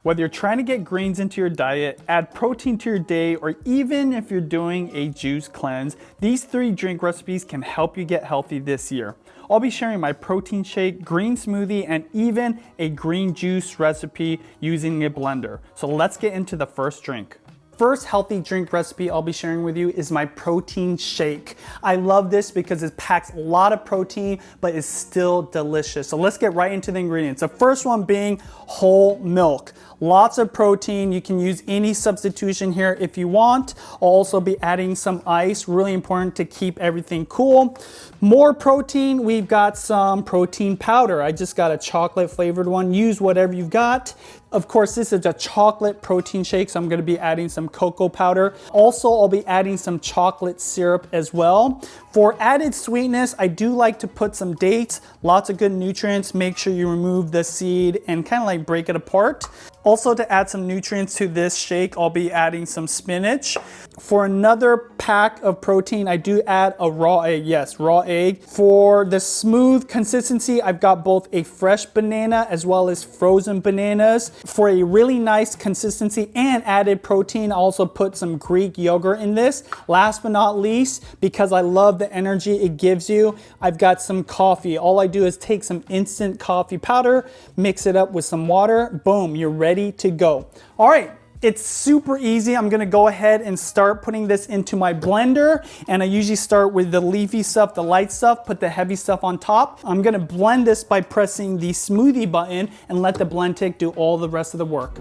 Whether you're trying to get greens into your diet, add protein to your day, or even if you're doing a juice cleanse, these 3 drink recipes can help you get healthy this year. I'll be sharing my protein shake, green smoothie, and even a green juice recipe using a blender. So let's get into the first drink. First healthy drink recipe I'll be sharing with you is my protein shake. I love this because it packs a lot of protein, but is still delicious. So let's get right into the ingredients. The first one being whole milk. Lots of protein. You can use any substitution here if you want. I'll also be adding some ice, really important to keep everything cool. More protein, we've got some protein powder. I just got a chocolate flavored one. Use whatever you've got. Of course, this is a chocolate protein shake, so I'm gonna be adding some cocoa powder. Also, I'll be adding some chocolate syrup as well. For added sweetness, I do like to put some dates, lots of good nutrients. Make sure you remove the seed and kind of like break it apart. Also, to add some nutrients to this shake, I'll be adding some spinach. For another pack of protein, I do add a raw egg. Yes, raw egg. For the smooth consistency, I've got both a fresh banana as well as frozen bananas. For a really nice consistency and added protein, I also put some Greek yogurt in this. Last but not least, because I love the energy it gives you, I've got some coffee. All I do is take some instant coffee powder, mix it up with some water, boom, you're ready to go. All right. It's super easy. I'm gonna go ahead and start putting this into my blender. And I usually start with the leafy stuff, the light stuff, put the heavy stuff on top. I'm gonna blend this by pressing the smoothie button and let the blend tick do all the rest of the work.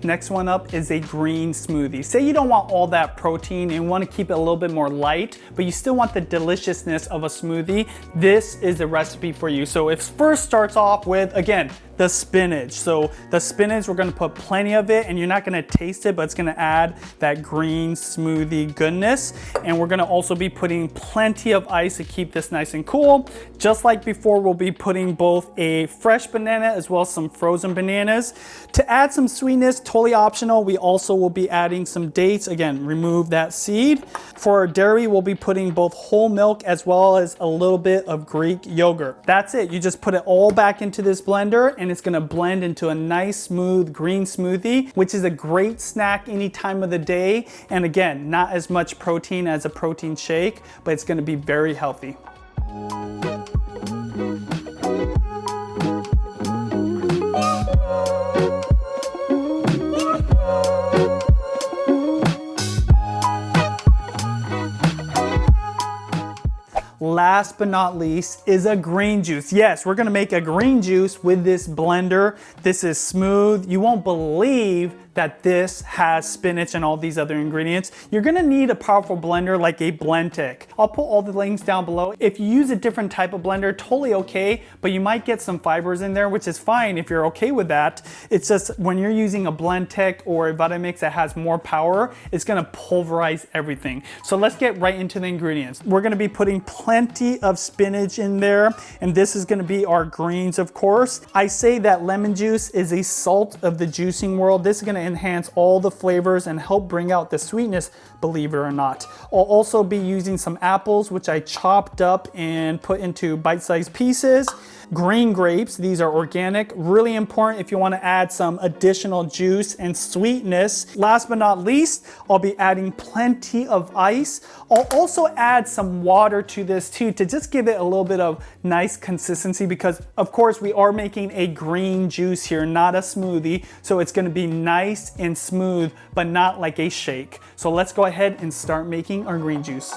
Next one up is a green smoothie. Say you don't want all that protein and want to keep it a little bit more light, but you still want the deliciousness of a smoothie. This is the recipe for you. So it first starts off with, again, the spinach. So the spinach, we're gonna put plenty of it and you're not gonna taste it, but it's gonna add that green smoothie goodness. And we're gonna also be putting plenty of ice to keep this nice and cool. Just like before, we'll be putting both a fresh banana as well as some frozen bananas. To add some sweetness, totally optional, we also will be adding some dates. Again, remove that seed. For our dairy, we'll be putting both whole milk as well as a little bit of Greek yogurt. That's it. You just put it all back into this blender and it's gonna blend into a nice smooth green smoothie, which is a great snack any time of the day. And again, not as much protein as a protein shake, but it's gonna be very healthy. Last but not least is a green juice. Yes, we're gonna make a green juice with this blender. This is smooth. You won't believe that this has spinach and all these other ingredients. You're gonna need a powerful blender like a Blendtec. I'll put all the links down below. If you use a different type of blender, totally okay, but you might get some fibers in there, which is fine if you're okay with that. It's just when you're using a Blendtec or a Vitamix that has more power, it's gonna pulverize everything. So let's get right into the ingredients. We're gonna be putting plenty of spinach in there, and this is gonna be our greens, of course. I say that lemon juice is a salt of the juicing world. This is gonna enhance all the flavors and help bring out the sweetness, believe it or not. I'll also be using some apples, which I chopped up and put into bite-sized pieces. Green grapes, these are organic, really important if you want to add some additional juice and sweetness. Last but not least, I'll be adding plenty of ice. I'll also add some water to this too to just give it a little bit of nice consistency because of course we are making a green juice here, not a smoothie. So it's going to be nice and smooth, but not like a shake. So let's go ahead and start making our green juice.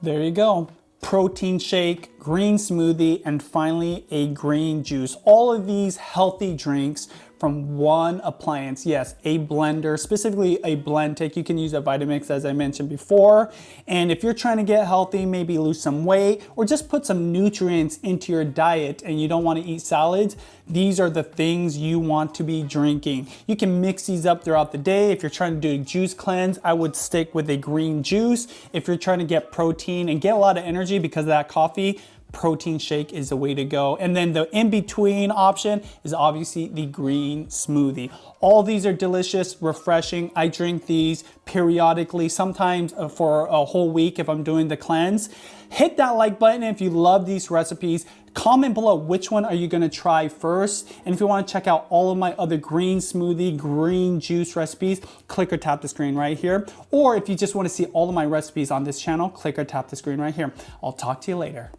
There you go. Protein shake, green smoothie, and finally a green juice. All of these healthy drinks from one appliance. Yes, a blender, specifically a blend take. You can use a Vitamix as I mentioned before. And if you're trying to get healthy, maybe lose some weight or just put some nutrients into your diet and you don't want to eat salads, these are the things you want to be drinking. You can mix these up throughout the day. If you're trying to do a juice cleanse, I would stick with a green juice. If you're trying to get protein and get a lot of energy because of that coffee, protein shake is the way to go. And then the in-between option is obviously the green smoothie. All these are delicious, refreshing. I drink these periodically, sometimes for a whole week if I'm doing the cleanse. Hit that like button if you love these recipes. Comment below which one are you gonna try first. And if you wanna check out all of my other green smoothie, green juice recipes, click or tap the screen right here. Or if you just wanna see all of my recipes on this channel, click or tap the screen right here. I'll talk to you later.